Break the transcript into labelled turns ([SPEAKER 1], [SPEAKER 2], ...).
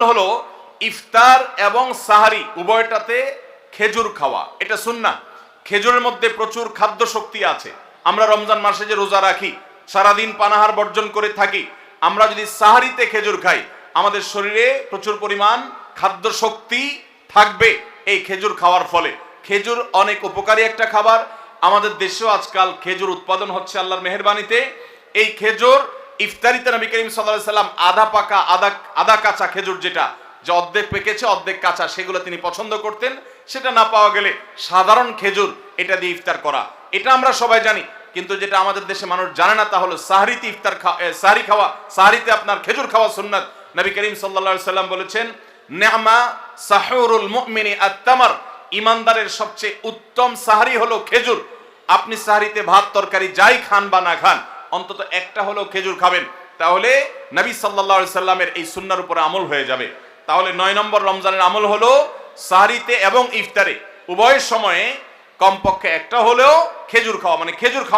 [SPEAKER 1] হলো ইফতার এবং সাহারি উভয়টাতে খেজুর খাওয়া, এটা সুন্নাহ। খেজুরের মধ্যে প্রচুর খাদ্য শক্তি আছে। আমরা রমজান মাসে যে রোজা রাখি, সারাদিন পানাহার বর্জন করে থাকি, আমরা যদি সাহারিতে খেজুর খাই আমাদের শরীরে প্রচুর পরিমাণ খাদ্য শক্তি থাকবে এই খেজুর খাওয়ার ফলে। খেজুর অনেক উপকারী একটা খাবার। আমাদের দেশেও আজকাল খেজুর উৎপাদন হচ্ছে আল্লাহর মেহেরবানিতে। এই খেজুর ইফতারিতে নবী করিম সাল্লাল্লাহু আলাইহি সাল্লাম আধা পাকা আধা কাঁচা খেজুর, যেটা যে অর্ধেক পেকেছে অর্ধেক কাঁচা, সেগুলো তিনি পছন্দ করতেন। সেটা না পাওয়া গেলে সাধারণ খেজুর এটা দিয়ে ইফতার করা, এটা আমরা সবাই জানি। কিন্তু যেটা আমাদের দেশে মানুষ জানে না তা হলো সাহরিতে সাহরি খাওয়া, সাহরিতে আপনার খেজুর খাওয়া সুন্নাত। নবী করিম সাল্লাল্লাহু আলাইহি সাল্লাম বলেছেন, নি'মা সাহুরুল মুমিনি আত-তামার, ইমানদারের সবচেয়ে উত্তম সাহরি হলো খেজুর। আপনি সাহরিতে ভাত তরকারি যাই খান বা না খান, অন্তত একটা হলো খেজুর খাবেন, তাহলে নবী সাল্লাল্লাহু আলাইহি সাল্লামের এই সুন্নাহর উপরে আমল হয়ে যাবে। তাহলে 9 নম্বর রমজানের আমল হলো সাহরিতে এবং ইফতারে উভয় সময়ে কমপক্ষে একটা হলেও খেজুর খাওয়া, মানে খেজুর খাওয়া।